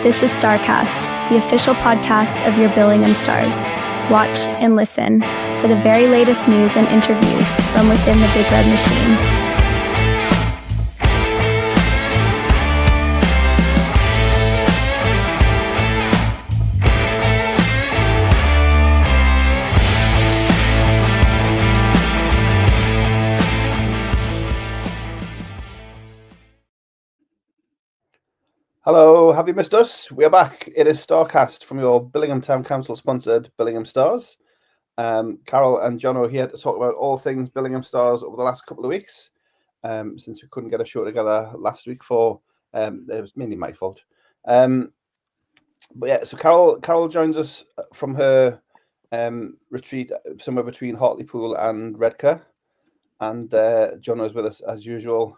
This is Starcast, the official podcast of your Billingham Stars. Watch and listen for the very latest news and interviews from within the Big Red Machine. Hello, have you missed us? We are back. It is Starcast from your Billingham Town Council sponsored Billingham Stars. Carol and John are here to talk about all things Billingham Stars over the last couple of weeks. Since we couldn't get a show together last week it was mainly my fault. But yeah, so Carol joins us from her retreat somewhere between Hartlepool and Redcar, and John is with us as usual.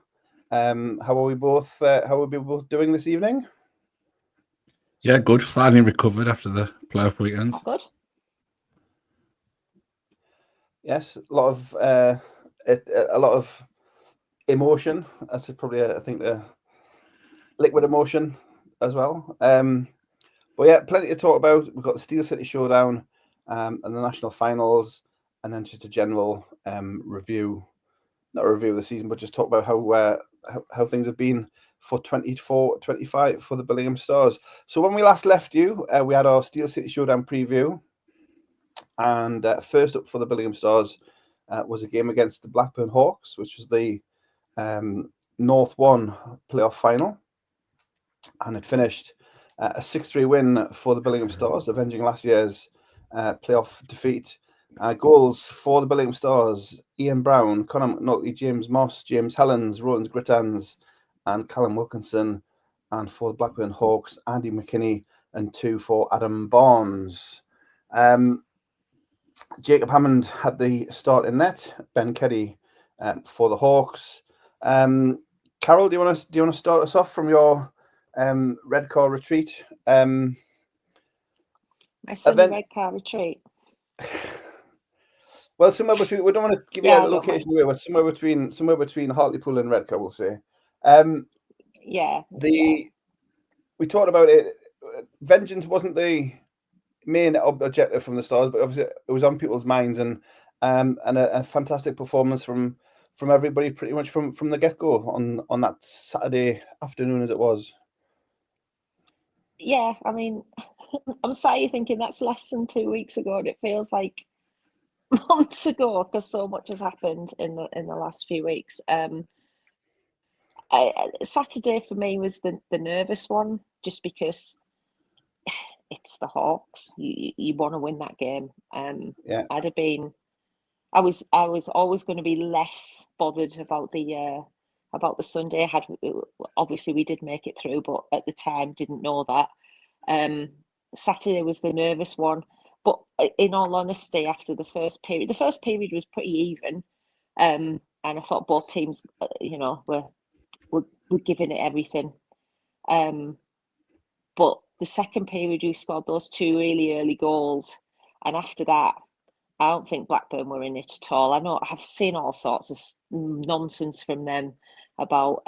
How are we both doing this evening? Yeah, good. Finally recovered after the playoff weekends. Good. Yes, a lot of emotion. That's probably I think the liquid emotion as well. But yeah, plenty to talk about. We've got the Steel City Showdown and the national finals, and then just a general review. Not a review of the season, but just talk about how things have been for 24-25 for the Billingham Stars. So when we last left you, we had our Steel City Showdown preview, and first up for the Billingham Stars was a game against the Blackburn Hawks, which was the North 1 playoff final, and it finished a 6-3 win for the Billingham Stars, avenging last year's playoff defeat. Goals for the Billingham Stars: Ian Brown, Conor McNulty, James Moss, James Helens, Rollins Grittans, and Callum Wilkinson. And for the Blackburn Hawks, Andy McKinney, and 2 for Adam Barnes. Jacob Hammond had the start in net. Ben Keddy for the Hawks. Carol, do you want to start us off from your Redcar retreat? My sunny Redcar retreat. Well, somewhere between. We don't want to give you a location away, but somewhere between Hartlepool and Redcar, we'll say. We talked about it. Vengeance wasn't the main objective from the Stars, but obviously it was on people's minds, and a fantastic performance from everybody, pretty much from the get go on that Saturday afternoon as it was. Yeah, I mean, I'm sorry thinking that's less than 2 weeks ago, and it feels like months ago because so much has happened in the last few weeks. Saturday for me was the nervous one, just because it's the Hawks. You want to win that game. Yeah, I was always going to be less bothered about the Sunday. Obviously we did make it through, but at the time didn't know that. Saturday was the nervous one. But in all honesty, after the first period was pretty even, and I thought both teams, were giving it everything. But the second period, we scored those 2 really early goals, and after that, I don't think Blackburn were in it at all. I know I've seen all sorts of nonsense from them about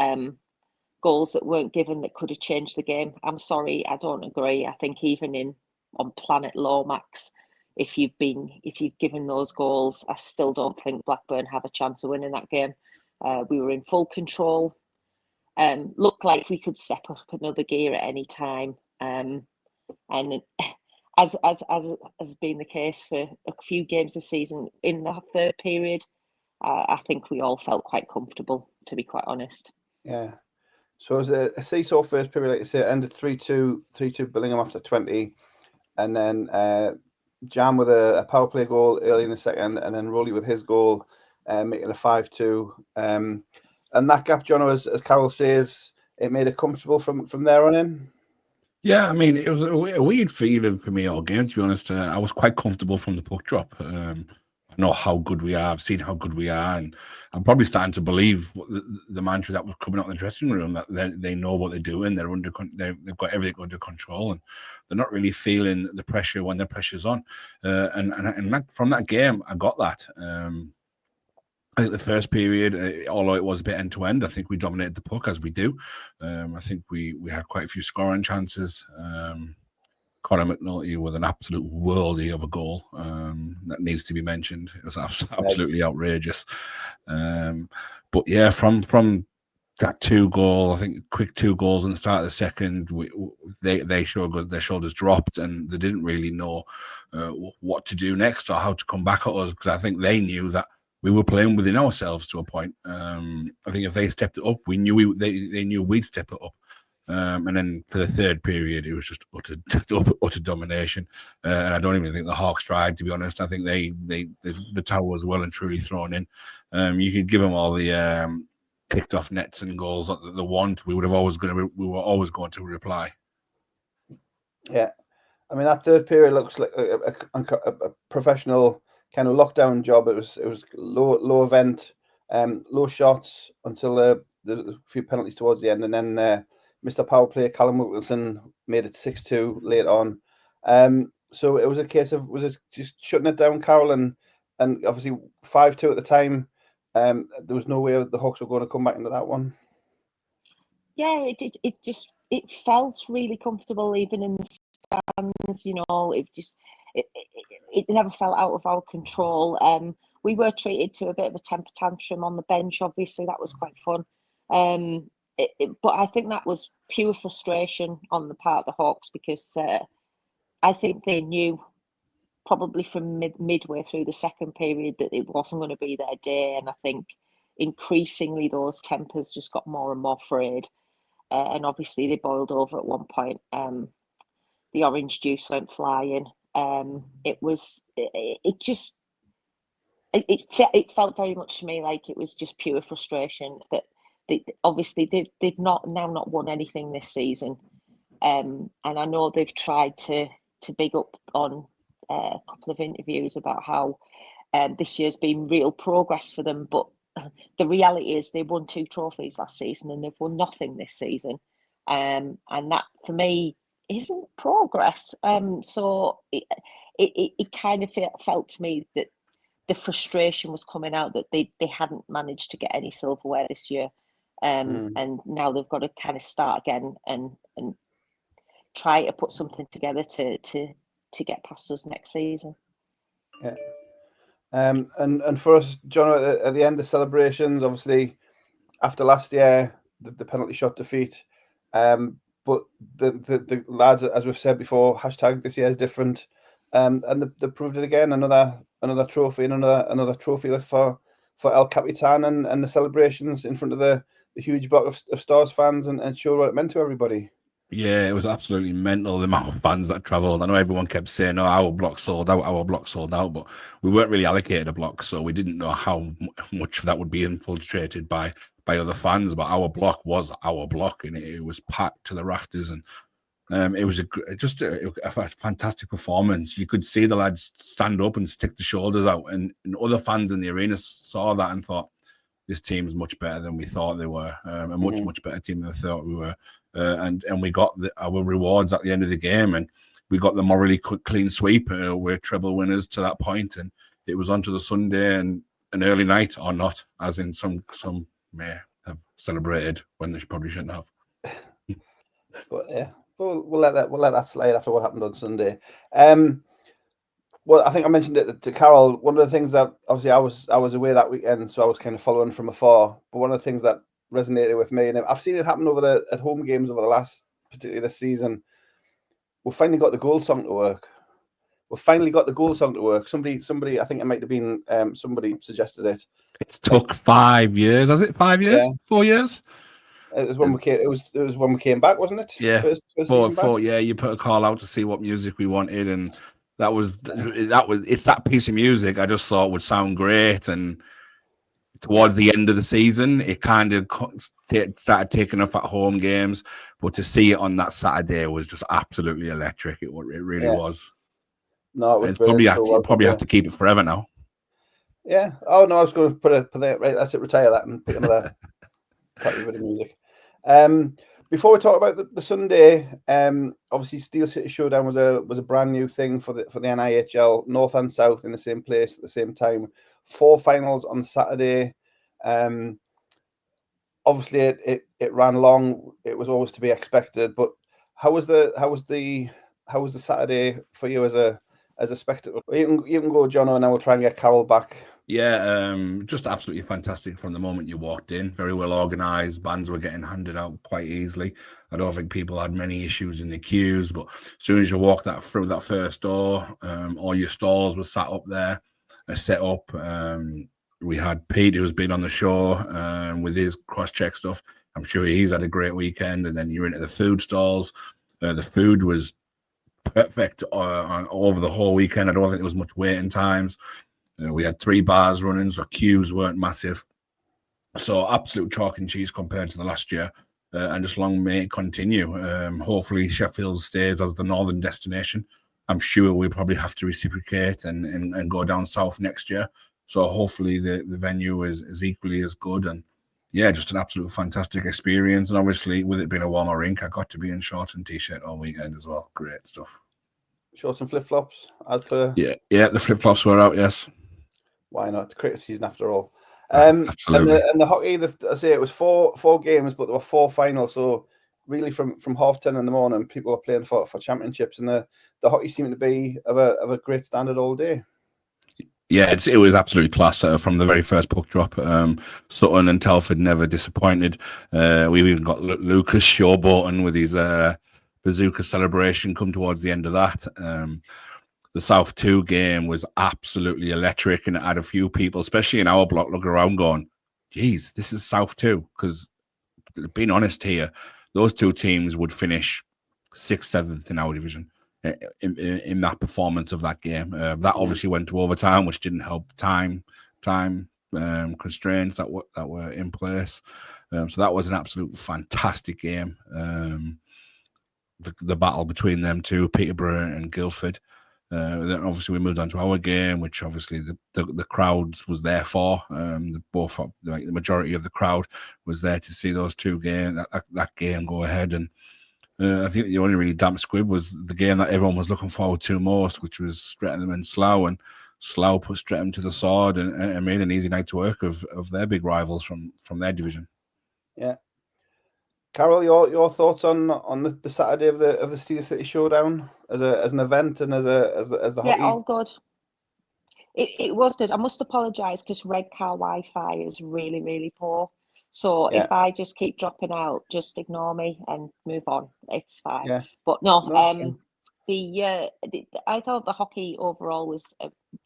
goals that weren't given that could have changed the game. I'm sorry, I don't agree. I think even on Planet Lomax, if you've given those goals, I still don't think Blackburn have a chance of winning that game. We were in full control. Looked like we could step up another gear at any time. And as has been the case for a few games this season, in the third period, I think we all felt quite comfortable, to be quite honest. Yeah. So it was a seesaw first period, like you say, it ended 3-2 Billingham after 20. And then Jam with a power play goal early in the second, and then Rowley with his goal, making a 5-2. And that gap, John, as Carol says, it made it comfortable from there on in. Yeah, I mean, it was a weird feeling for me all game, to be honest. I was quite comfortable from the puck drop. I know how good we are. I've seen how good we are, and I'm probably starting to believe the mantra that was coming out in the dressing room, that they know what they're doing. They've got everything under control, and they're not really feeling the pressure when the pressure's on. And from that game, I got that. I think the first period, although it was a bit end to end, I think we dominated the puck as we do. I think we had quite a few scoring chances. Conor McNulty with an absolute worldie of a goal that needs to be mentioned. It was absolutely outrageous. But yeah, from that 2 goal, I think quick 2 goals in the start of the second, they showed their shoulders dropped and they didn't really know what to do next or how to come back at us, because I think they knew that we were playing within ourselves to a point. I think if they stepped it up, we knew they knew we'd step it up. And then for the third period, it was just utter domination. And I don't even think the Hawks tried, to be honest. I think the towel was well and truly thrown in. You could give them all the kicked off nets and goals that they want. We were always going to reply. Yeah, I mean that third period looks like a professional kind of lockdown job. It was low event, low shots until the few penalties towards the end, and then Mr. Power Play Callum Wilkinson made it 6-2 late on. So it was a case of, was it just shutting it down, Carol, and obviously 5-2 at the time. There was no way the Hawks were going to come back into that one. Yeah, it felt really comfortable even in the stands. It never felt out of our control. We were treated to a bit of a temper tantrum on the bench. Obviously, that was quite fun. But I think that was pure frustration on the part of the Hawks, because I think they knew probably from midway through the second period that it wasn't going to be their day. And I think increasingly those tempers just got more and more frayed. And obviously they boiled over at one point. The orange juice went flying. It felt very much to me like it was just pure frustration that they've not won anything this season. And I know they've tried to big up on a couple of interviews about how this year's been real progress for them, but the reality is they won 2 trophies last season and they've won nothing this season, and that for me isn't progress. So it kind of felt to me that the frustration was coming out that they hadn't managed to get any silverware this year, and now they've got to kind of start again and try to put something together to get past us next season. Yeah. And for us, John, at the end of celebrations, obviously after last year, the penalty shot defeat, but the lads, as we've said before, hashtag this year is different, and they proved it again. Another trophy and another trophy for El Capitan, and the celebrations in front of the huge block of Stars fans, and show what it meant to everybody. Yeah, it was absolutely mental, the amount of fans that travelled. I know everyone kept saying, "Oh, our block sold out," but we weren't really allocated a block, so we didn't know how much that would be infiltrated by other fans. But our block was our block, and it was packed to the rafters, and it was a fantastic performance. You could see the lads stand up and stick the shoulders out, and other fans in the arena saw that and thought, this team is much better than we thought they were, a much better team than they thought we were. And we got our rewards at the end of the game, and we got the morally clean sweep. We're treble winners to that point, and it was on to the Sunday and an early night, or not, as in some may have celebrated when they probably shouldn't have. But yeah, we'll let that slide after what happened on Sunday. Well, I think I mentioned it to Carol. One of the things that obviously I was away that weekend, so I was kind of following from afar. But one of the things that resonated with me, and I've seen it happen at home games over the last, particularly this season, we've finally got the goal song to work. Somebody, I think it might have been somebody suggested it. It's took 5 years, has it? 5 years? Yeah. 4 years? It was when we came. It was when we came back, wasn't it? Yeah. First four. Yeah, you put a call out to see what music we wanted, and that was. It's that piece of music I just thought would sound great, and towards the end of the season, it kind of started taking off at home games, but to see it on that Saturday was just absolutely electric. It really was. No, it was probably have to keep it forever now. Yeah. Oh no, I was going to put it right. That's it. Retire that and put another bit of music. Before we talk about the Sunday, obviously Steel City Showdown was a brand new thing for the NIHL, North and South in the same place at the same time. 4 finals on Saturday. Obviously, it ran long. It was always to be expected. But how was the Saturday for you as a spectator? You can go, Jono, and then we'll try and get Carol back. Yeah, just absolutely fantastic from the moment you walked in. Very well organised. Bands were getting handed out quite easily. I don't think people had many issues in the queues, but as soon as you walk through that first door, all your stalls were sat up there, set up. We had Pete, who's been on the show with his cross-check stuff. I'm sure he's had a great weekend. And then you're into the food stalls. The food was perfect over the whole weekend. I don't think there was much waiting times. We had 3 bars running, so queues weren't massive. So absolute chalk and cheese compared to the last year. And just long may it continue. Hopefully Sheffield stays as the northern destination. I'm sure we'll probably have to reciprocate and go down south next year. So hopefully the venue is equally as good. And yeah, just an absolute fantastic experience. And obviously, with it being a warmer rink, I got to be in shorts and t-shirt all weekend as well. Great stuff. Shorts and flip-flops as per. Yeah, the flip-flops were out, yes. Why not? It's a cricket season after all. Absolutely. And the hockey, I say it was four games, but there were 4 finals. So really, from 10:30 in the morning, people were playing for championships, and the hockey seemed to be of a great standard all day. Yeah, it was absolutely class from the very first puck drop. Sutton and Telford never disappointed. We've even got Lucas Shawborton with his bazooka celebration come towards the end of that. The South 2 game was absolutely electric, and it had a few people, especially in our block, looking around going, geez, this is South 2. Because being honest here, those 2 teams would finish 6th, 7th in our division in that performance of that game. That obviously went to overtime, which didn't help time constraints that were in place. So that was an absolute fantastic game. The battle between them two, Peterborough and Guildford. Then obviously we moved on to our game, which obviously the crowds was there for. The majority of the crowd was there to see those 2 games, that game go ahead. And I think the only really damp squib was the game that everyone was looking forward to most, which was Streatham and Slough. And Slough put Streatham to the sword and made an easy night to work of their big rivals from their division. Yeah. Carol, your thoughts on the Saturday of the Steel City Showdown as an event and as the hockey? Yeah, all good. It was good. I must apologise because Redcar Wi-Fi is really, really poor. So if I just keep dropping out, just ignore me and move on. It's fine. Yeah. But no, I thought the hockey overall was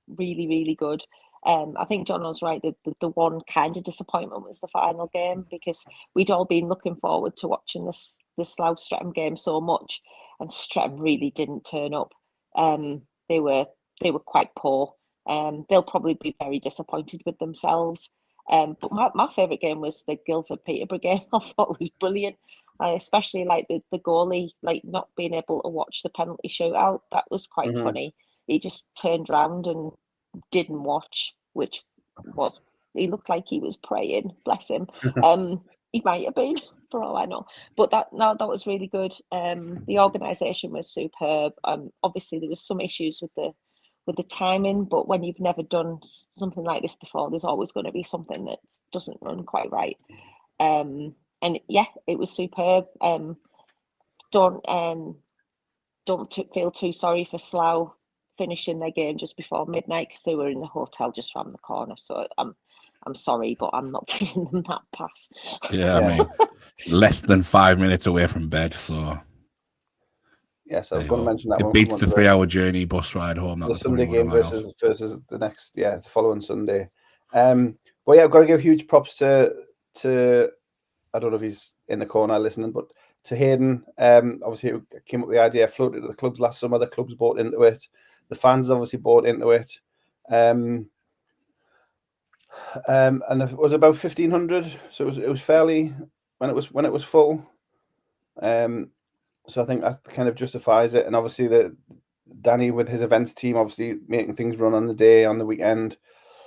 really, really good. I think John was right. The one kind of disappointment was the final game, because we'd all been looking forward to watching the Slough Streatham game so much, and Streatham really didn't turn up. They were quite poor. They'll probably be very disappointed with themselves. But my favourite game was the Guildford Peterborough game. I thought it was brilliant. I especially like the goalie, like not being able to watch the penalty shootout. That was quite funny. He just turned around and didn't watch, which was, he looked like he was praying, bless him. He might have been, for all I know. But that was really good. The organisation was superb. Obviously there was some issues with the timing, but when you've never done something like this before, there's always going to be something that doesn't run quite right. And yeah, it was superb. Don't feel too sorry for Slough finishing their game just before midnight, because they were in the hotel just around the corner. So I'm sorry, but I'm not giving them that pass. Yeah, I mean, less than 5 minutes away from bed, so. Yes, I was going to mention that. It beats the 3-hour journey bus ride home. The Sunday game versus the following Sunday. But yeah, I've got to give huge props to I don't know if he's in the corner listening, but to Hayden. Obviously, it came up with the idea, floated to the clubs last summer. The clubs bought into it. The fans obviously bought into it. And it was about 1,500, so it was fairly when it was full. So I think that kind of justifies it. And obviously Danny with his events team, obviously making things run on the day, on the weekend.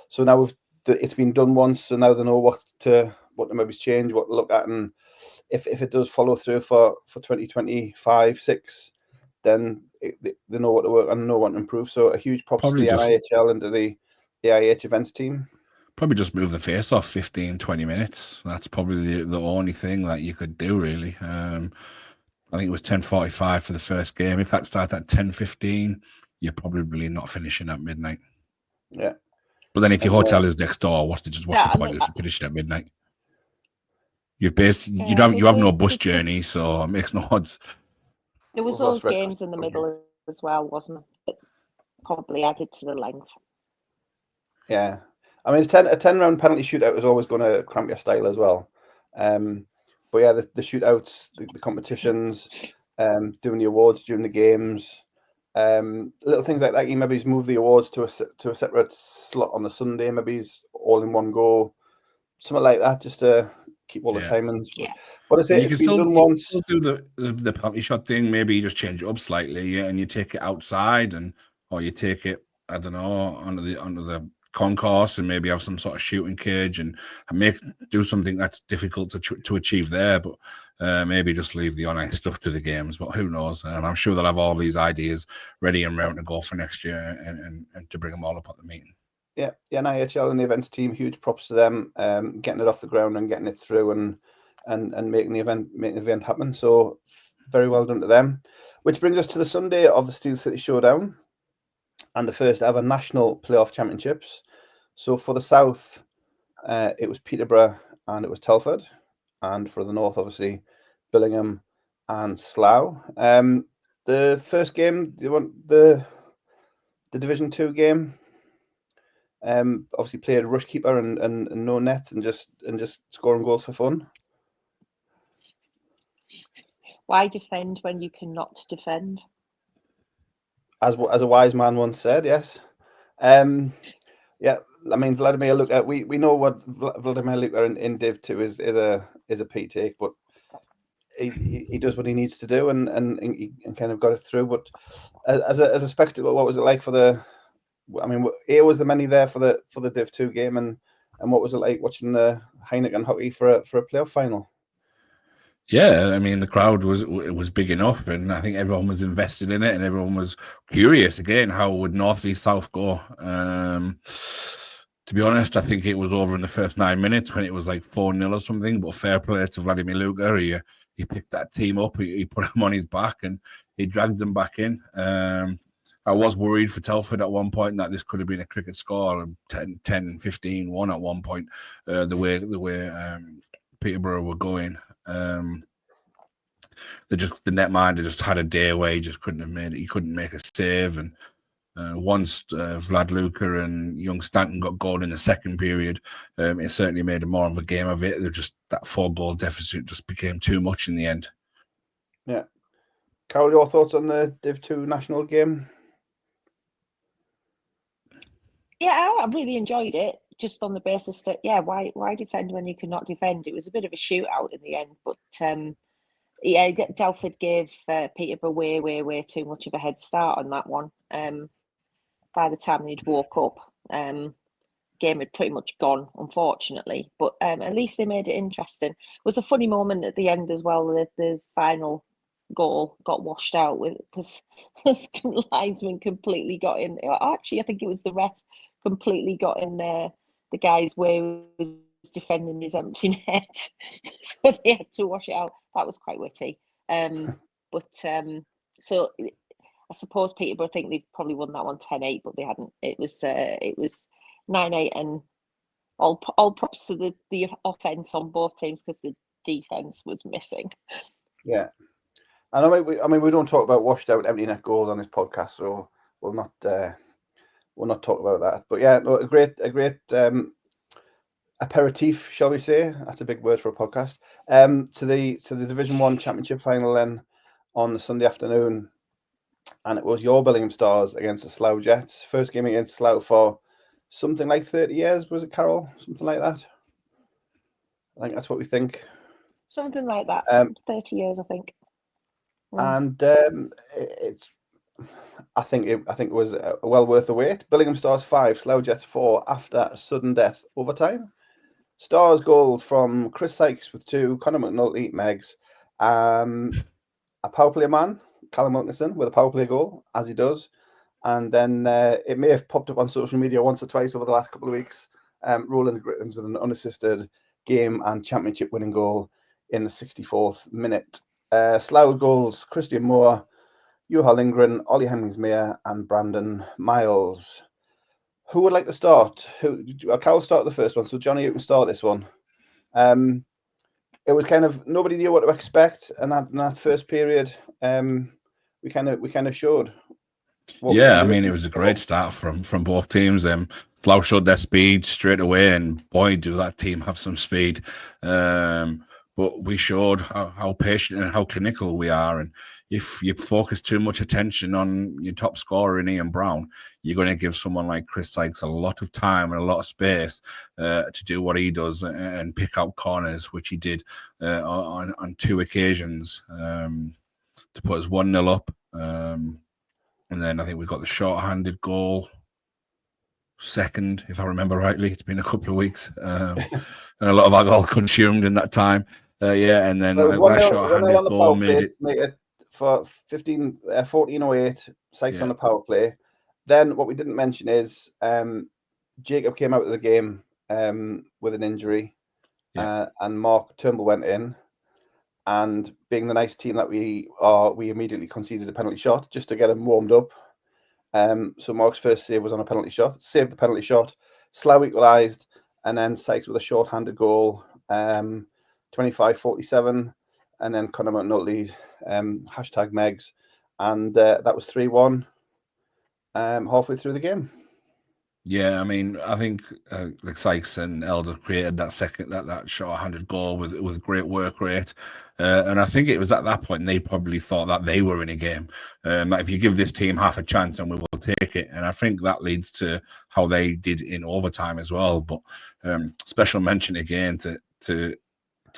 So now it's been done once, so now they know what to maybe change, what to look at, and if it does follow through for 2025-6, then they know what to work on and know what to improve. So a huge props to the NIHL and to the AIH events team? Probably just move the face off 15, 20 minutes. That's probably the only thing that you could do, really. I think it was 10:45 for the first game. If that started at 10:15, you're probably not finishing at midnight. Yeah. But then if your And, hotel is next door, what's the point of finishing at midnight? You have no bus journey, so it makes no odds. There was all games in the middle as well, wasn't it? It probably added to the length. Yeah. I mean, a 10-round penalty shootout is always going to cramp your style as well. But yeah, the shootouts, the competitions, doing the awards during the games, little things like that. You maybe move the awards to a separate slot on the Sunday, maybe all in one go, something like that, just to keep all the timings. Yeah. But I say, you can still do the penalty shot thing. Maybe you just change it up slightly, and you take it outside, or you take it, I don't know, under the concourse, and maybe have some sort of shooting cage, and do something that's difficult to achieve there. But maybe just leave the on-ice stuff to the games. But who knows? I'm sure they'll have all these ideas ready and round to go for next year, and to bring them all up at the meeting. Yeah, IHL and the events team, huge props to them, getting it off the ground and getting it through and making the event happen. So very well done to them. Which brings us to the Sunday of the Steel City Showdown and the first ever national playoff championships. So for the South, it was Peterborough and it was Telford, and for the North, obviously, Billingham and Slough. The first game, do you want the Division 2 game? Obviously played rush keeper and no nets and just scoring goals for fun. Why defend when you cannot defend? As a wise man once said, yes. Yeah, I mean Vladimir Luka. We know what Vladimir Luka in Div 2 is a P take, but he does what he needs to do and kind of got it through. But as a spectacle, what was it like for the? I mean, was there many there for the Div 2 game, and what was it like watching the Heineken hockey for a playoff final? Yeah, I mean, the crowd was big enough, and I think everyone was invested in it, and everyone was curious again how would North v South go. To be honest, I think it was over in the first 9 minutes when it was like 4-0 or something. But fair play to Vladimir Luka, he picked that team up, he put them on his back, and he dragged them back in. I was worried for Telford at one point that this could have been a cricket score, 10, 15-1 at one point, the way Peterborough were going. The netminder just had a day where he just couldn't have made it. He couldn't make a save, and once Vlad Luka and young Stanton got goal in the second period, it certainly made more of a game of it. That 4-goal deficit just became too much in the end. Yeah, Carol, your thoughts on the Div 2 national game? Yeah, I really enjoyed it, just on the basis that, why defend when you cannot defend? It was a bit of a shootout in the end, but Telford gave Peterborough way too much of a head start on that one. By the time they'd woke up, game had pretty much gone, unfortunately, but at least they made it interesting. It was a funny moment at the end as well. The final goal got washed out because the linesman completely got in. Actually, I think it was the ref completely got in there. The guy's way was defending his empty net, so they had to wash it out. That was quite witty. So I suppose Peterborough think they've probably won that one 10-8, but they hadn't. It was 9-8, and all props to the offense on both teams because the defense was missing. Yeah. I mean, we don't talk about washed out empty net goals on this podcast, so we'll not talk about that. But yeah, a great aperitif, shall we say? That's a big word for a podcast. To the Division 1 Championship final then on the Sunday afternoon, and it was your Billingham Stars against the Slough Jets. First game against Slough for something like 30 years, was it, Carol? Something like that. I think that's what we think. Something like that. 30 years, I think. And I think it was well worth the wait. Billingham Stars 5, Slough Jets 4 after a sudden death overtime. Stars goals from Chris Sykes with 2, Conor McNulty, Megs, a power play man, Callum Wilkinson with a power play goal, as he does, And then it may have popped up on social media once or twice over the last couple of weeks. Roland Grittens with an unassisted game and championship winning goal in the 64th minute. Slough goals: Christian Moore, Juha Lindgren, Ollie Hemmingsmere, and Brandon Miles. Who would like to start? Carol start the first one. So Johnny, you can start this one. It was kind of nobody knew what to expect, and in that first period, we kind of showed. I mean, it was a great start from both teams. Slough showed their speed straight away, and boy, do that team have some speed. But we showed how patient and how clinical we are. And if you focus too much attention on your top scorer in Ian Brown, you're going to give someone like Chris Sykes a lot of time and a lot of space to do what he does and pick out corners, which he did on 2 occasions to put us 1-0 up. And then I think we got the short-handed goal second, if I remember rightly. It's been a couple of weeks. And a lot of our goal consumed in that time. And then that short-handed goal made it for 14:08, Sykes on the power play. Then what we didn't mention is Jacob came out of the game with an injury, and Mark Turnbull went in. And being the nice team that we are, we immediately conceded a penalty shot just to get him warmed up. So Mark's first save was on a penalty shot, saved the penalty shot. Slough equalised, and then Sykes with a short-handed goal, 25-47, and then Conor McNulty, #Megs, and that was 3-1 halfway through the game. Yeah, I mean, I think like Sykes and Elder created that short-handed goal with great work rate, and I think it was at that point they probably thought that they were in a game. That if you give this team half a chance, and we will take it, and I think that leads to how they did in overtime as well. But special mention again to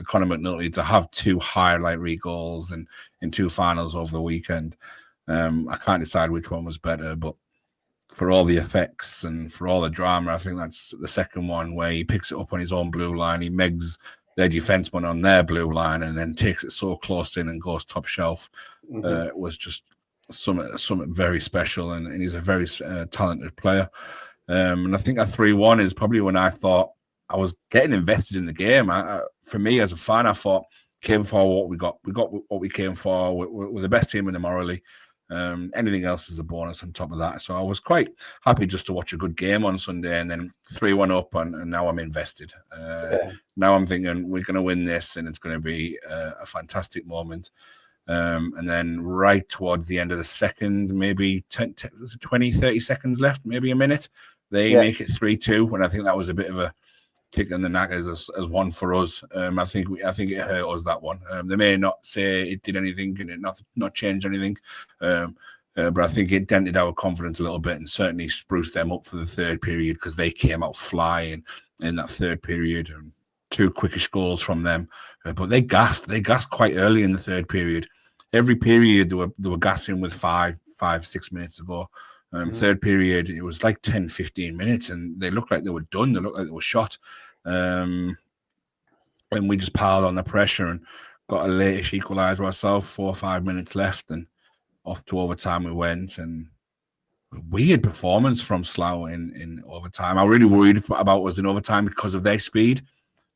Conor McNulty to have 2 highlight reel goals in 2 finals over the weekend. I can't decide which one was better, but for all the effects and for all the drama, I think that's the second one where he picks it up on his own blue line. He megs their defenseman on their blue line and then takes it so close in and goes top shelf. It was just something very special, and he's a very talented player. And I think that 3-1 is probably when I thought I was getting invested in the game. For me as a fan, I thought came for what we got. We got what we came for. We're the best team in the morally. Anything else is a bonus on top of that. So I was quite happy just to watch a good game on Sunday, and then 3-1 up, and now I'm invested. Now I'm thinking we're going to win this, and it's going to be a fantastic moment. And then right towards the end of the second, maybe 20, 30 seconds left, maybe a minute, they make it 3-2, and I think that was a bit of a kick in the knackers as one for us. I think it hurt us, that one. They may not say it did anything and it not changed anything, but I think it dented our confidence a little bit and certainly spruced them up for the third period, because they came out flying in that third period. And 2 quickish goals from them, but they gassed quite early in the third period. Every period they were gassing with 5-6 minutes to go. Third period, it was like 10-15 minutes, and they looked like they were done. They looked like they were shot. And we just piled on the pressure and got a late-ish equaliser ourselves, 4 or 5 minutes left, and off to overtime we went. And a weird performance from Slough in overtime. I really worried about us in overtime because of their speed.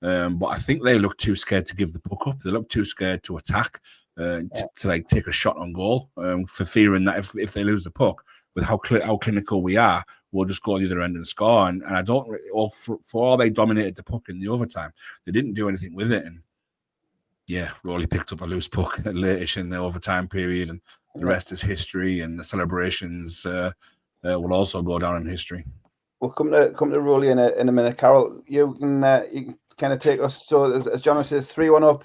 But I think they looked too scared to give the puck up. They looked too scared to attack, to like take a shot on goal, for fearing that if they lose the puck, with how clinical we are, we'll just go the other end and score. And I don't, for all they dominated the puck in the overtime, they didn't do anything with it. And Rowley picked up a loose puck late-ish in the overtime period, and the rest is history. And the celebrations will also go down in history. We'll come to Rowley in a minute. Carol, you can kind of take us. So as John says, 3-1 up,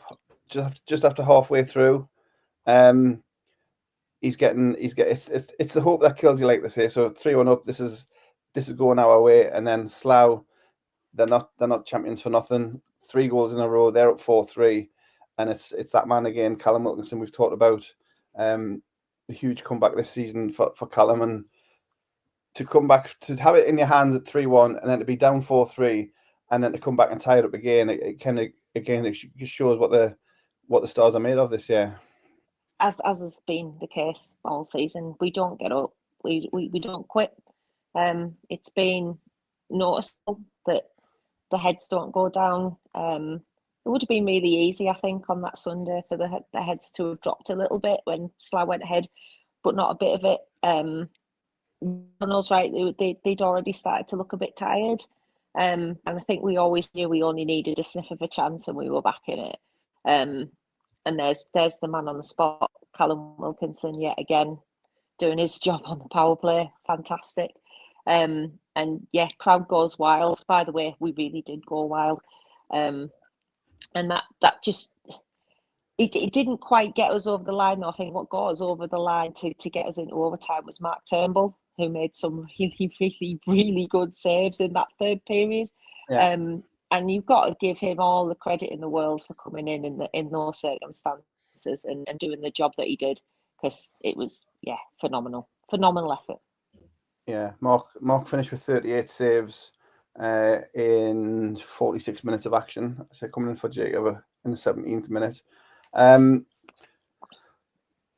just after halfway through. It's the hope that kills you, like they say. So 3-1 up. This is going our way, and then Slough, they're not champions for nothing. 3 goals in a row. They're up 4-3, and it's that man again, Callum Wilkinson. We've talked about the huge comeback this season for Callum, and to come back, to have it in your hands at 3-1, and then to be down 4-3, and then to come back and tie it up again. It just shows what the Stars are made of this year. As has been the case all season, we don't get up. We don't quit. It's been noticeable that the heads don't go down. It would have been really easy, I think, on that Sunday for the heads to have dropped a little bit when Slough went ahead, but not a bit of it. Donald's right, they'd already started to look a bit tired. And I think we always knew we only needed a sniff of a chance and we were back in it. And there's the man on the spot, Callum Wilkinson, yet again, doing his job on the power play. Fantastic. And yeah, crowd goes wild. By the way, we really did go wild. And that just, it didn't quite get us over the line, though. I think what got us over the line to get us into overtime was Mark Turnbull, who made some really good saves in that third period. Yeah. And you've got to give him all the credit in the world for coming in those circumstances and doing the job that he did, because it was, phenomenal effort. Yeah, Mark finished with 38 saves in 46 minutes of action. So coming in for Jacob in the 17th minute.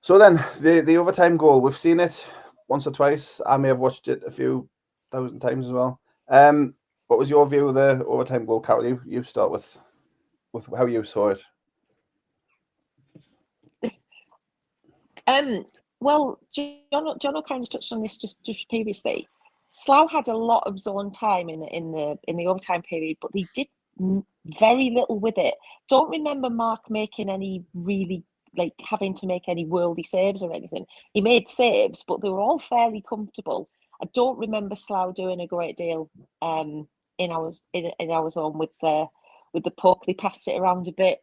So then the overtime goal, we've seen it once or twice. I may have watched it a few thousand times as well. What was your view of the overtime goal, Carol? You start with how you saw it. Well, John kind of touched on this just previously. Slough had a lot of zone time in the overtime period, but they did very little with it. Don't remember Mark making any really, like, having to make any worldy saves or anything. He made saves, but they were all fairly comfortable. I don't remember Slough doing a great deal in our zone with the puck. They passed it around a bit.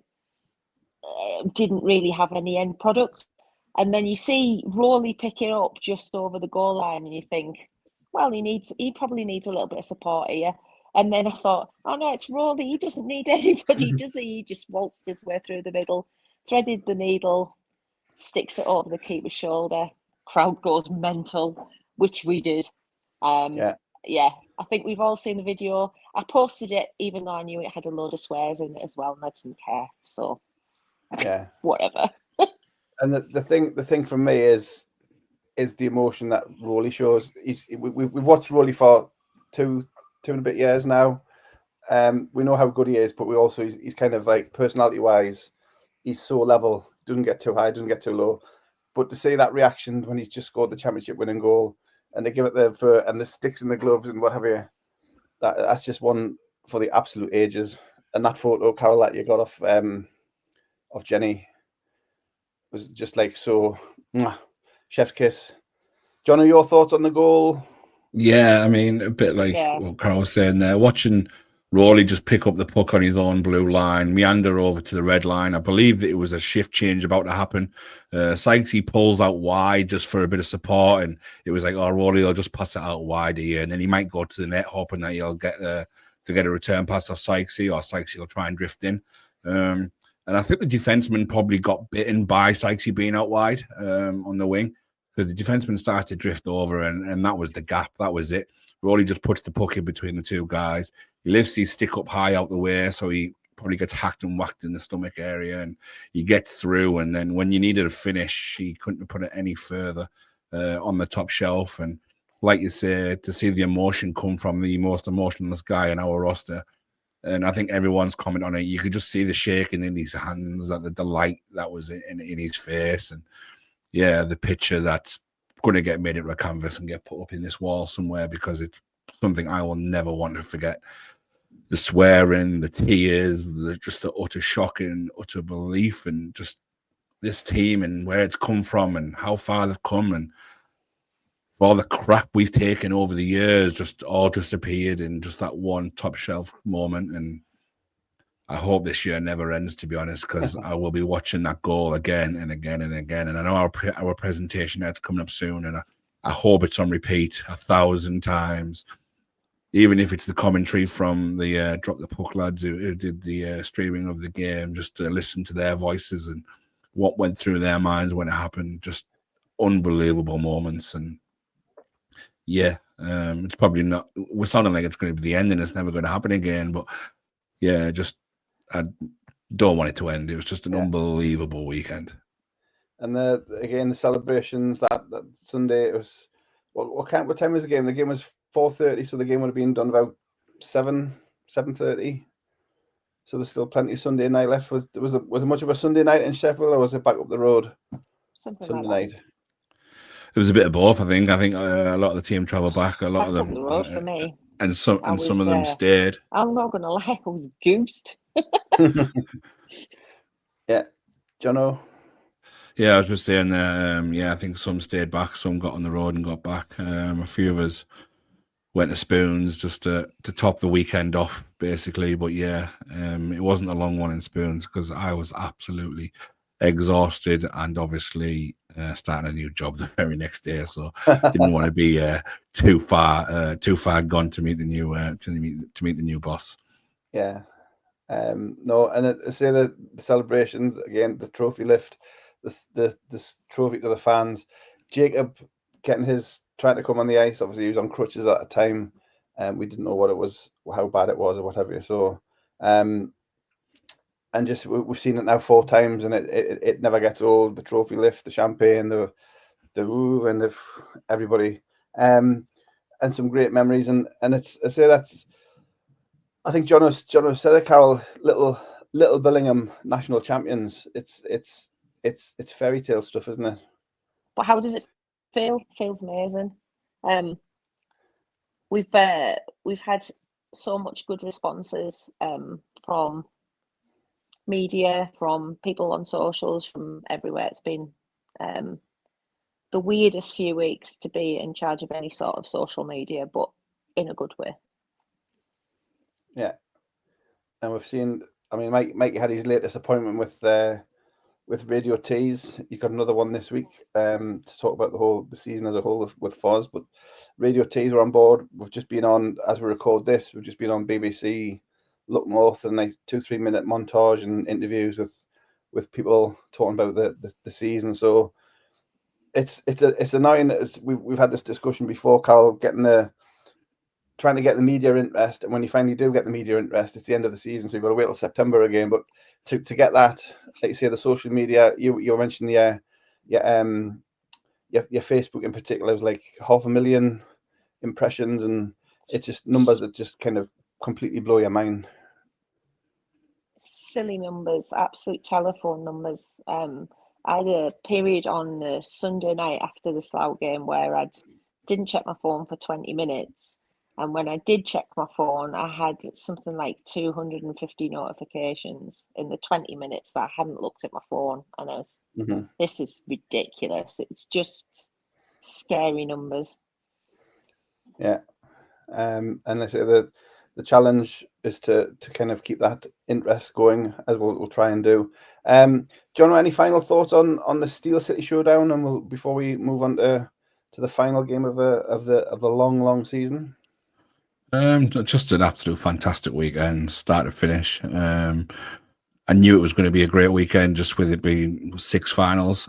Didn't really have any end product. And then you see Rowley pick it up just over the goal line, and you think, well, he probably needs a little bit of support here. And then I thought, oh no, it's Rowley. He doesn't need anybody, does he? He just waltzed his way through the middle, threaded the needle, sticks it over the keeper's shoulder. Crowd goes mental, which we did. Yeah, I think we've all seen the video. I posted it, even though I knew it had a load of swears in it as well, and I didn't care. So, yeah, whatever. And the thing for me is the emotion that Rowley shows. We've watched Rowley for two and a bit years now. We know how good he is, but we also he's kind of like, personality wise, he's so level. Doesn't get too high, doesn't get too low. But to see that reaction when he's just scored the championship winning goal, and they give it and the sticks in the gloves and what have you, that's just one for the absolute ages. And that photo, Carol, that you got of Jenny, was just like so, chef's kiss. John, are your thoughts on the goal? Yeah, I mean, a bit like what Carl was saying there. Watching Rowley just pick up the puck on his own blue line, meander over to the red line. I believe it was a shift change about to happen. Sykesy pulls out wide just for a bit of support, and it was like, oh, Rowley will just pass it out wide here, and then he might go to the net hoping that he'll get to get a return pass off Sykesy, or Sykesy will try and drift in. And I think the defenseman probably got bitten by Sykesy being out wide on the wing, because the defenseman started to drift over, and that was the gap. That was it. Rowley just puts the puck in between the two guys. He lifts his stick up high out the way, so he probably gets hacked and whacked in the stomach area, and he gets through. And then when you needed a finish, he couldn't have put it any further on the top shelf. And like you say, to see the emotion come from the most emotionless guy in our roster, and I think everyone's comment on it, you could just see the shaking in his hands, that the delight that was in his face. And yeah, the picture that's going to get made into a canvas and get put up in this wall somewhere, because it's something I will never want to forget. The swearing, the tears, just the utter shock and utter belief, and just this team and where it's come from and how far they've come, and all the crap we've taken over the years just all disappeared in just that one top shelf moment. And I hope this year never ends, to be honest, because I will be watching that goal again and again and again. And I know our presentation that's coming up soon, and I hope it's on repeat 1,000 times, even if it's the commentary from the Drop the Puck lads who did the streaming of the game, just to listen to their voices and what went through their minds when it happened. Just unbelievable moments. And yeah, it's probably not, we're sounding like it's going to be the end and it's never going to happen again, but yeah, just I don't want it to end. It was just an unbelievable weekend. And again, the celebrations that Sunday, it was What time was the game? The game was 4:30, so the game would have been done about 7:30. So there's still plenty of Sunday night left. Was it much of a Sunday night in Sheffield, or was it back up the road? Something Sunday like that. night. It was a bit of both. I think a lot of the team travelled back. A lot of Back up them, the road for me. and some of them stayed. I'm not going to lie, I was goosed. Yeah, Jono. Yeah, I was just saying that. I think some stayed back, some got on the road and got back. A few of us went to Spoons just to top the weekend off, basically. But yeah, it wasn't a long one in Spoons because I was absolutely exhausted and obviously starting a new job the very next day, so didn't want to be too far gone to meet the new to meet the new boss. Yeah. No, and I say the celebrations again, the trophy lift, the trophy to the fans. Jacob trying to come on the ice. Obviously, he was on crutches at the time, and we didn't know what it was, how bad it was, or whatever. So, and just we've seen it now 4 times, and it never gets old. The trophy lift, the champagne, the woo, and everybody, and some great memories. And it's I say that's. I think John said it, Carol. Little Billingham national champions. It's fairy tale stuff, isn't it? But how does it feel? Feels amazing. We've had so much good responses from media, from people on socials, from everywhere. It's been the weirdest few weeks to be in charge of any sort of social media, but in a good way. Yeah, and we've seen. I mean, Mike had his latest appointment with Radio Tees. You got another one this week to talk about the season as a whole with Foz. But Radio Tees are on board. We've just been on, as we record this, we've just been on BBC Look North, and like 2-3 minute montage and interviews with people talking about the season. So it's annoying. We've had this discussion before, Carol, trying to get the media interest, and when you finally do get the media interest, it's the end of the season, so you've got to wait till September again. But to get that, like you say, the social media, you mentioned your Facebook in particular was like 500,000 impressions, and it's just numbers that just kind of completely blow your mind. Silly numbers, absolute telephone numbers. I had a period on the Sunday night after the Slough game where I didn't check my phone for 20 minutes. And when I did check my phone, I had something like 250 notifications in the 20 minutes that I hadn't looked at my phone. And I was, This is ridiculous. It's just scary numbers. Yeah. And I say the challenge is to kind of keep that interest going, as we'll try and do. John, any final thoughts on the Steel City Showdown, and before we move on to the final game of the long season? Just an absolute fantastic weekend, start to finish. I knew it was going to be a great weekend, just with it being 6 finals.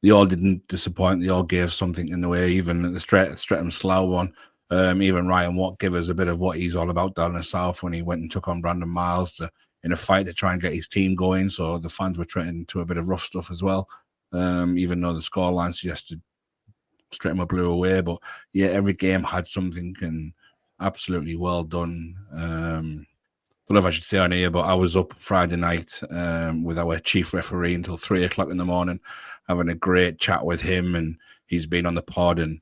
They all didn't disappoint. They all gave something in the way. Even the Streatham Slough one, even Ryan Watt gave us a bit of what he's all about down in the south when he went and took on Brandon Miles in a fight to try and get his team going. So the fans were treating to a bit of rough stuff as well, even though the scoreline suggested Streatham blew away. But yeah, every game had something, and absolutely well done. Don't know if I should say on here, but I was up Friday night with our chief referee until 3 o'clock in the morning, having a great chat with him, and he's been on the pod, and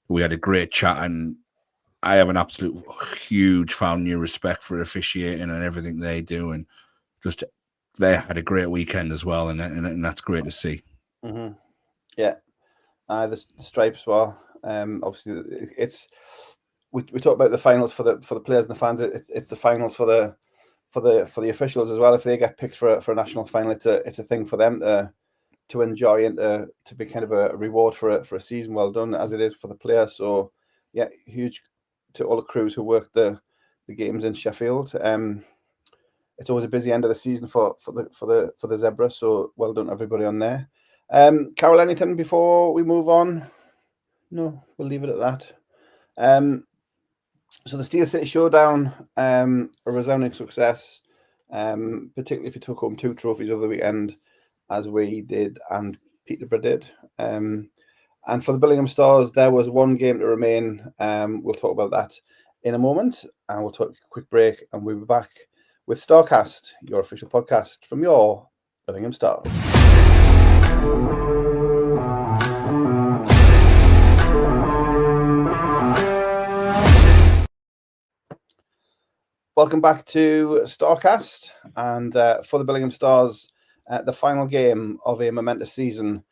we had a great chat. And I have an absolute huge found new respect for officiating and everything they do, and just they had a great weekend as well, and that's great to see. Mm-hmm. Yeah, the stripes were obviously it's. We talk about the finals for the players and the fans. It's the finals for the officials as well. If they get picked for a national final, it's a thing for them to enjoy and to be kind of a reward for a season well done, as it is for the players. So yeah, huge to all the crews who worked the games in Sheffield. It's always a busy end of the season for the Zebra. So well done everybody on there. Carol, anything before we move on? No, we'll leave it at that. So the Steel City Showdown, a resounding success, particularly if you took home 2 trophies over the weekend, as we did and Peterborough did. And for the Billingham Stars, there was one game to remain. We'll talk about that in a moment, and we'll take a quick break, and we'll be back with Starcast, your official podcast from your Billingham Stars. Welcome back to Starcast, and for the Billingham Stars, the final game of a momentous season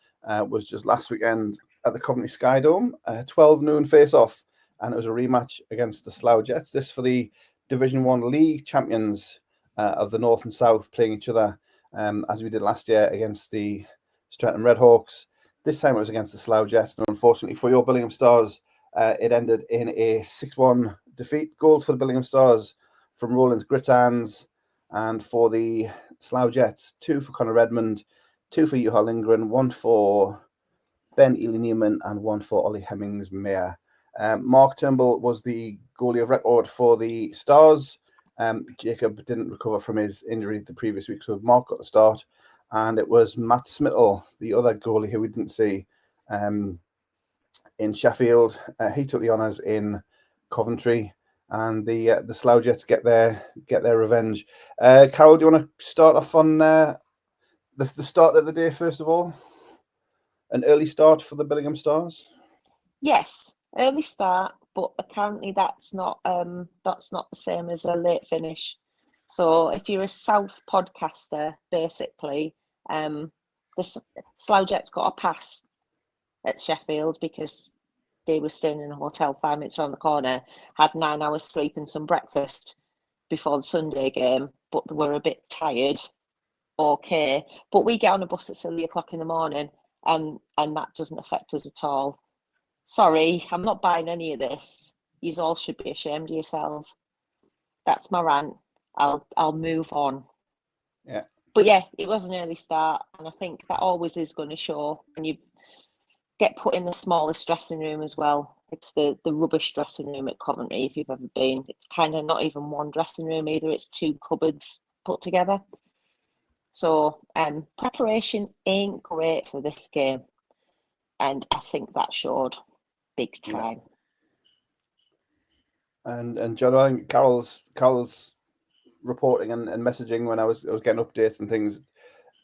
was just last weekend at the Coventry Sky Dome, 12 noon face-off, and it was a rematch against the Slough Jets. This for the Division 1 League champions of the North and South playing each other, as we did last year against the Stretton Redhawks. This time it was against the Slough Jets, and unfortunately for your Billingham Stars, it ended in a 6-1 defeat. Goals for the Billingham Stars from Roland's Gritans, and for the Slough Jets, 2 for Conor Redmond, 2 for Juha Lindgren, 1 for Ben Ely Newman, and 1 for Ollie Hemmings-Mayer. Mark Turnbull was the goalie of record for the Stars. Jacob didn't recover from his injury the previous week, so Mark got the start. And it was Matt Smittle, the other goalie who we didn't see in Sheffield. He took the honours in Coventry, and the Slough Jets get their revenge. Carol, do you want to start off on the start of the day first of all? An early start for the Billingham Stars? Yes, early start, but apparently that's not the same as a late finish. So if you're a South podcaster, basically, the Slough Jets got a pass at Sheffield because they were staying in a hotel 5 minutes around the corner, had 9 hours sleep and some breakfast before the Sunday game, but they were a bit tired. Okay, but we get on a bus at 3 o'clock in the morning, and that doesn't affect us at all. Sorry, I'm not buying any of this. You all should be ashamed of yourselves. That's my rant. I'll move on. Yeah. But yeah, it was an early start, and I think that always is going to show. And you get put in the smallest dressing room as well. It's the rubbish dressing room at Coventry, if you've ever been. It's kind of not even one dressing room either. It's 2 cupboards put together. So preparation ain't great for this game, and I think that showed big time. Yeah. And John, I think Carol's reporting and messaging when I was getting updates and things.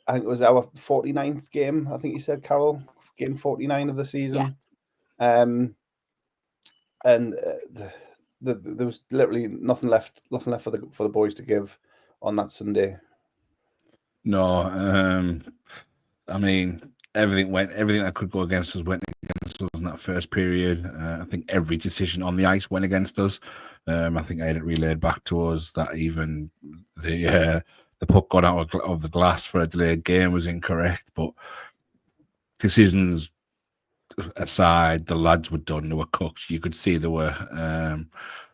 I think it was our 49th game. I think you said, Carol, game 49 of the season. Yeah. And there was literally nothing left for the boys to give on that Sunday. No, I mean, everything that could go against us went against us in that first period. I think every decision on the ice went against us. I think I had it relayed back to us that even the puck got out of the glass for a delayed game was incorrect. But decisions aside, the lads were done. They were cooked. You could see they were.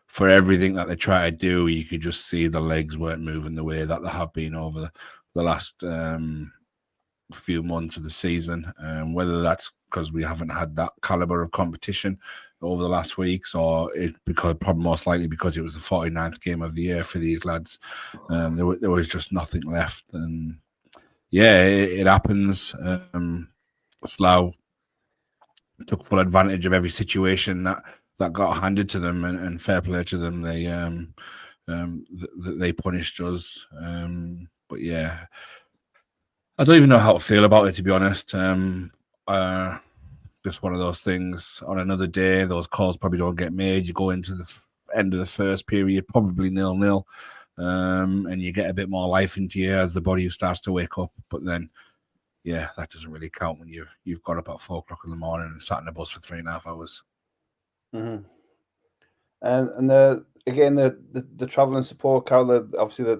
For everything that they tried to do, you could just see the legs weren't moving the way that they have been over the last few months of the season. Whether that's because we haven't had that caliber of competition over the last weeks, or probably most likely because it was the 49th game of the year for these lads. There was just nothing left, and yeah, it happens. Slough took full advantage of every situation that got handed to them, and fair play to them. They punished us, but yeah, I don't even know how to feel about it, to be honest. Just one of those things. On another day, those calls probably don't get made. You go into the end of the first period, probably 0-0, and you get a bit more life into you as the body starts to wake up. But then, yeah, that doesn't really count when you've got up at 4 o'clock in the morning and sat in a bus for 3.5 hours. Mm-hmm. And the travel and support, Carol. Obviously,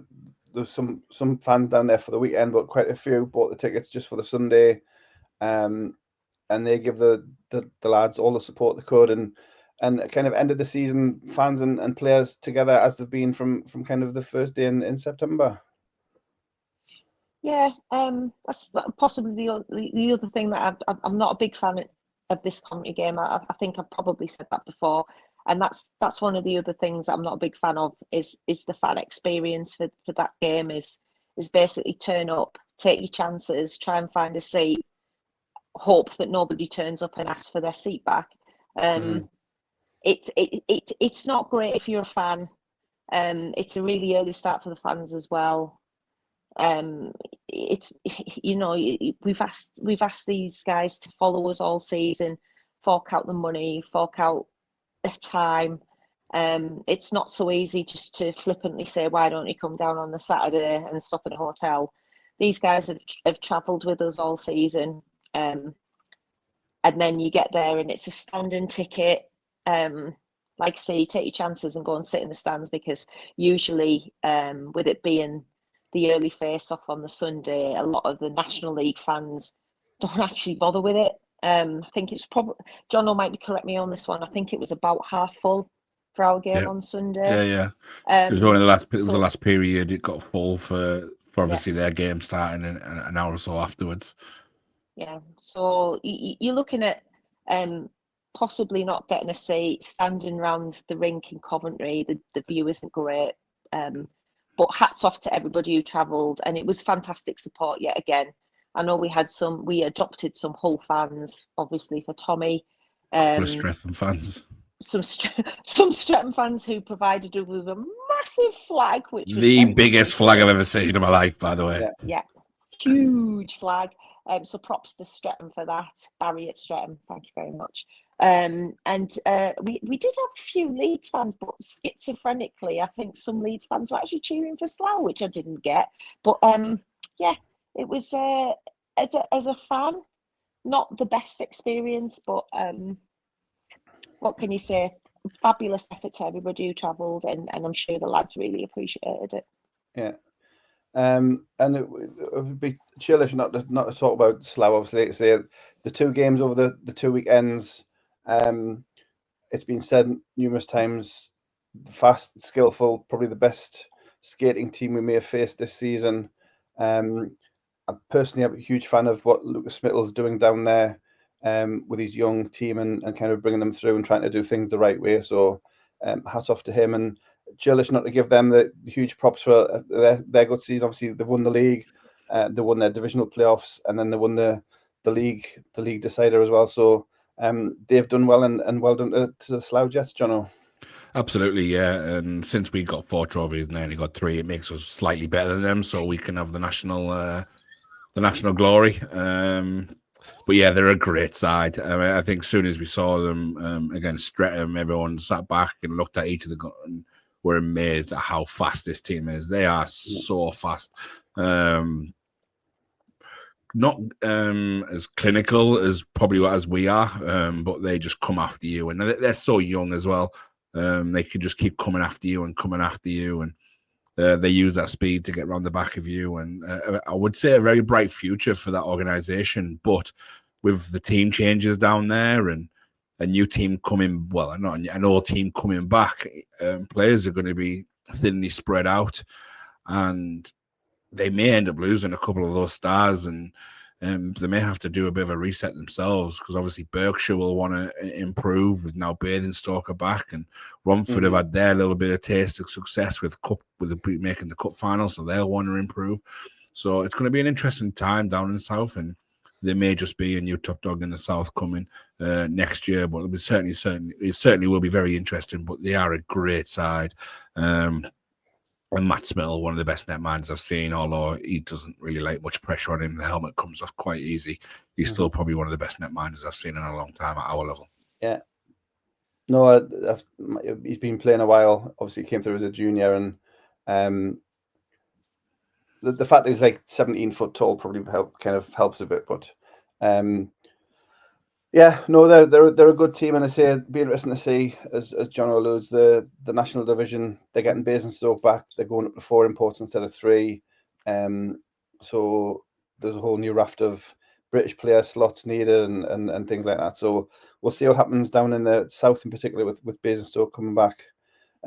there's some fans down there for the weekend, but quite a few bought the tickets just for the Sunday. And they give the lads all the support they could, and kind of ended the season, fans and players together as they've been from kind of the first day in September. Yeah, that's possibly the other thing that I'm not a big fan of this Coventry game. I think I've probably said that before, and that's one of the other things that I'm not a big fan of is the fan experience for that game is basically turn up, take your chances, try and find a seat, hope that nobody turns up and asks for their seat back. It's not great if you're a fan. It's a really early start for the fans as well. It's, you know, we've asked these guys to follow us all season, fork out the money, fork out their time. It's not so easy just to flippantly say, why don't you come down on the Saturday and stop at a hotel? These guys have travelled with us all season, and then you get there and it's a standing ticket. Like I say, you take your chances and go and sit in the stands, because usually, with it being the early face-off on the Sunday, a lot of the National League fans don't actually bother with it. I think it's probably, John might be correct me on this one, I think it was about half full for our game on Sunday. Yeah. It was only the last period. It got full for obviously their game starting an hour or so afterwards. Yeah, so you're looking at possibly not getting a seat, standing around the rink in Coventry. The view isn't great, but hats off to everybody who travelled, and it was fantastic support yet again. I know we adopted some Hull fans, obviously, for Tommy. Streatham fans. Some Streatham fans who provided us with a massive flag, which was the biggest flag I've ever seen in my life, by the way. Yeah. Huge flag. So props to Streatham for that. Barry at Streatham, thank you very much. And we did have a few Leeds fans, but schizophrenically, I think some Leeds fans were actually cheering for Slough, which I didn't get. But it was as a fan, not the best experience, but what can you say? Fabulous effort to everybody who travelled, and I'm sure the lads really appreciated it. Yeah. And it would be chillish not to talk about Slough, obviously. Like I say, the two games over the 2 weekends, it's been said numerous times, fast, skillful, probably the best skating team we may have faced this season. I personally am a huge fan of what Lucas Smittle's doing down there with his young team and kind of bringing them through and trying to do things the right way. So hats off to him, and chillish not to give them the huge props for their good season. Obviously, they've won the league, they won their divisional playoffs, and then they won the league decider as well. So they've done well, and well done to the Slough Jets, Jono. Absolutely, yeah. And since we got 4 trophies and they only got 3, it makes us slightly better than them, so we can have the national glory. But yeah, they're a great side. I mean, I think as soon as we saw them against Streatham, everyone sat back and looked at each of the and were amazed at how fast this team is. They are so fast. Not as clinical as probably as we are, but they just come after you, and they're so young as well. They can just keep coming after you, and they use that speed to get around the back of you. And I would say a very bright future for that organisation. But with the team changes down there and a new team coming, well, not an old team coming back, players are going to be thinly spread out, and they may end up losing a couple of those stars, and they may have to do a bit of a reset themselves, because obviously Berkshire will want to improve with now Basingstoke back, and Romford have had their little bit of taste of success with making the cup final, so they'll want to improve. So it's going to be an interesting time down in the south, and there may just be a new top dog in the south coming next year, but it certainly will be very interesting. But they are a great side. And Matt Smittle, one of the best netminders I've seen, although he doesn't really like much pressure on him. The helmet comes off quite easy. He's still probably one of the best netminders I've seen in a long time at our level. Yeah. No, he's been playing a while. Obviously, he came through as a junior, and the fact that he's like 17 foot tall probably helps a bit. But yeah, no, they're a good team, and I say it'd be interesting to see, as John alludes, the national division. They're getting Basingstoke back. They're going up to 4 imports instead of 3. So there's a whole new raft of British player slots needed and things like that. So we'll see what happens down in the south, in particular with Basingstoke coming back.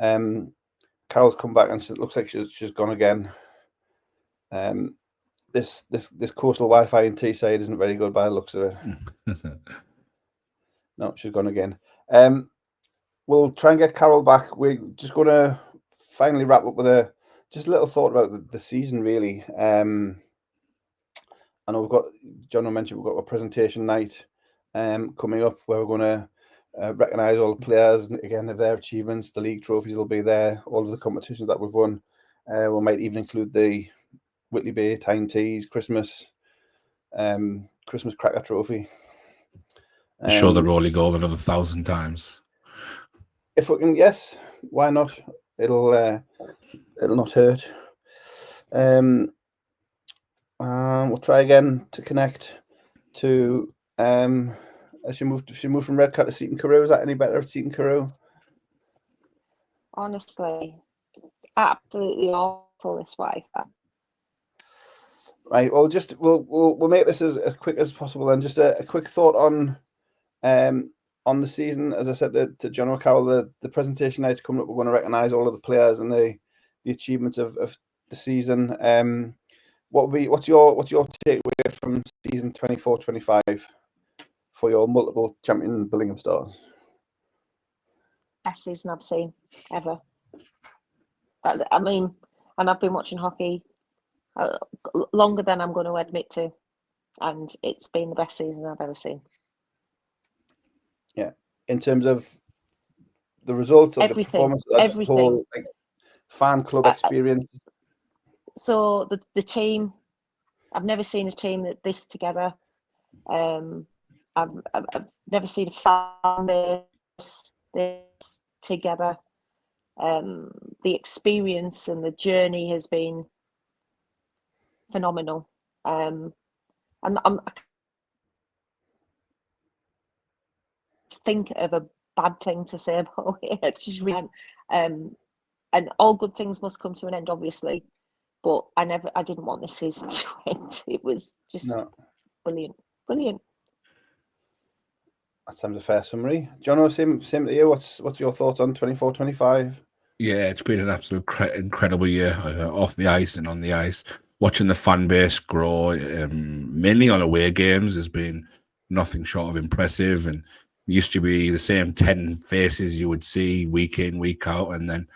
Carol's come back, and it looks like she's gone again. This coastal Wi-Fi in Teesside isn't very good by the looks of it. No, she's gone again. We'll try and get Carol back. We're just going to finally wrap up with just a little thought about the season, really. And I know John mentioned we've got a presentation night coming up where we're going to recognise all the players, and again, of their achievements. The league trophies will be there, all of the competitions that we've won. We might even include the Whitley Bay Tyne Tees Christmas Cracker Trophy. Show the Rolly goal another 1,000 times. If we can, yes, why not? It'll not hurt. We'll try again to connect to she moved from Redcar to Seaton Carew. Is that any better at Seaton Carew? Honestly, it's absolutely awful, this Wi-Fi. Right. Well, we'll make this as quick as possible. And just a quick thought on the season. As I said to John O'Carroll, the presentation night's coming up. We're going to recognise all of the players and the achievements of the season. What's your takeaway from season 24-25 for your multiple champion Billingham Stars? Best season I've seen ever. And I've been watching hockey longer than I'm going to admit to, and it's been the best season I've ever seen. Yeah, in terms of the results of the performance, everything, whole, fan club experience. So the team, I've never seen a team this together. I've never seen a fan base this together. The experience and the journey has been phenomenal. I'm think of a bad thing to say about it. It's just really, and all good things must come to an end, obviously. But I didn't want this season to end. It was just brilliant. That sounds a fair summary. John, same to you. What's your thoughts on 24-25? Yeah, it's been an absolute incredible year off the ice and on the ice. Watching the fan base grow, mainly on away games, has been nothing short of impressive. And it used to be the same 10 faces you would see week in, week out, and then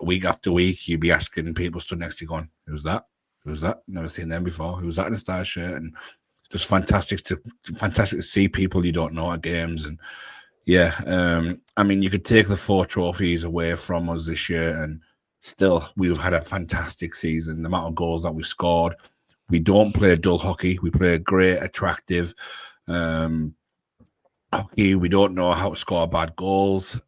week after week, you'd be asking people stood next to you going, who's that? Who's that? Never seen them before. Who's that in a Star shirt? And it's just fantastic to see people you don't know at games. And yeah, you could take the 4 trophies away from us this year, and still we've had a fantastic season. The amount of goals that we've scored. We don't play dull hockey. We play great, attractive hockey. We don't know how to score bad goals.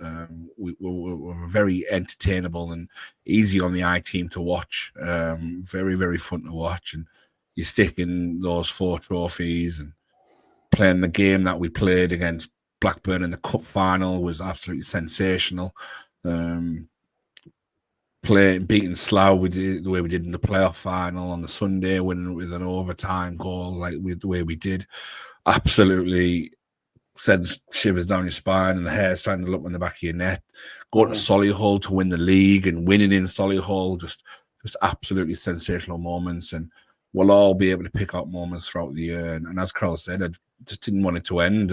We're very entertainable and easy on the eye team to watch. Very, very fun to watch. And you stick in those 4 trophies, and playing the game that we played against Blackburn in the cup final was absolutely sensational. Beating Slough the way we did in the playoff final on the Sunday, winning with an overtime goal the way we did, absolutely sends shivers down your spine and the hair standing up on the back of your neck. Going to Solihull to win the league and winning in Solihull, just absolutely sensational moments. And we'll all be able to pick out moments throughout the year. And as Carl said, I just didn't want it to end.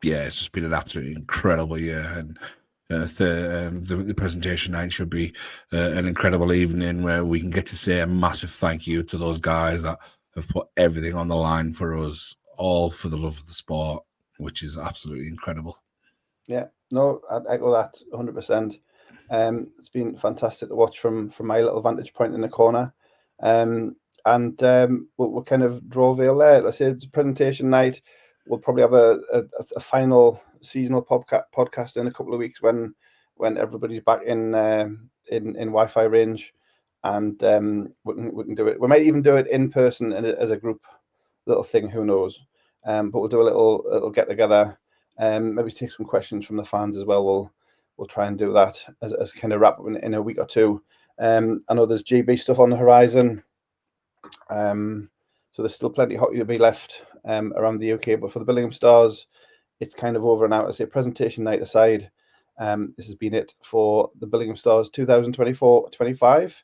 It's just been an absolutely incredible year. And the presentation night should be an incredible evening where we can get to say a massive thank you to those guys that have put everything on the line for us, all for the love of the sport, which is absolutely incredible. Yeah, no, I'd echo that 100%. It's been fantastic to watch from my little vantage point in the corner. We'll kind of draw a veil there. Let's say it's presentation night. We'll probably have a final seasonal podcast in a couple of weeks when everybody's back in Wi-Fi range, and we can do it. We might even do it in person as a group little thing. Who knows? But we'll do a little get together. Maybe take some questions from the fans as well. We'll try and do that as kind of wrap up in a week or two. I know there's GB stuff on the horizon. So there's still plenty of hockey to be left around the UK. But for the Billingham Stars, it's kind of over and out. I say presentation night aside, this has been it for the Billingham Stars 2024-25.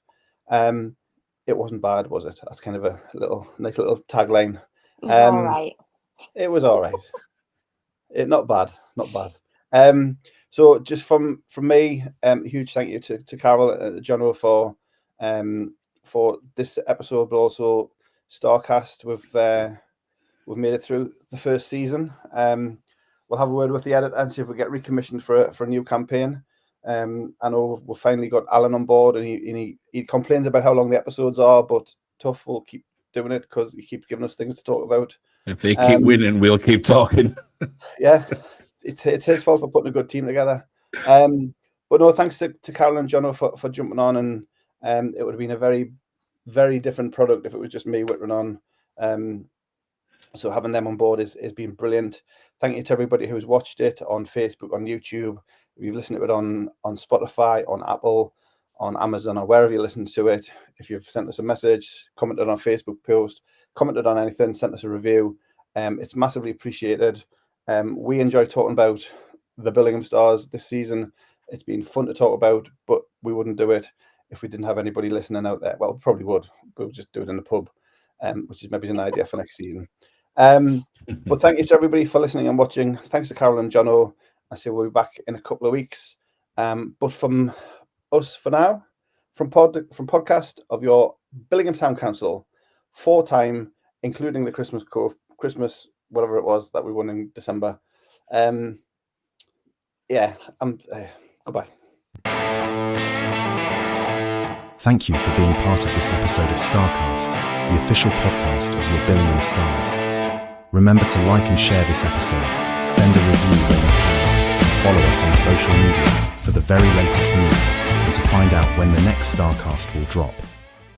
It wasn't bad, was it? That's kind of a nice little tagline. It was all right. It was all right. Not bad. So just from me, a huge thank you to Carol and John for for this episode, but also Starcast. We've made it through the first season. We'll have a word with the editor and see if we get recommissioned for a new campaign. I know we've finally got Alan on board, and he complains about how long the episodes are, but tough, we'll keep doing it because he keeps giving us things to talk about. If they keep winning, we'll keep talking. Yeah, it's his fault for putting a good team together. But no, thanks to Carol and Jono for jumping on, and it would have been a very, very different product if it was just me whittering on. So having them on board has been brilliant. Thank you to everybody who's watched it on Facebook, on YouTube. If you've listened to it on Spotify, on Apple, on Amazon, or wherever you listen to it. If you've sent us a message, commented on a Facebook post, commented on anything, sent us a review, it's massively appreciated. We enjoy talking about the Billingham Stars this season. It's been fun to talk about, but we wouldn't do it if we didn't have anybody listening out there. Well, we probably would. We'll just do it in the pub, which is maybe an idea for next season. But thank you to everybody for listening and watching. Thanks to Carol and Jono. I say we'll be back in a couple of weeks. But from us for now, from podcast of your Billingham Town Council, 4-time, including the Christmas whatever it was that we won in December. Goodbye. Thank you for being part of this episode of Starcast, the official podcast of your Billingham Stars. Remember to like and share this episode, send a review when you can, and follow us on social media for the very latest news and to find out when the next Starcast will drop.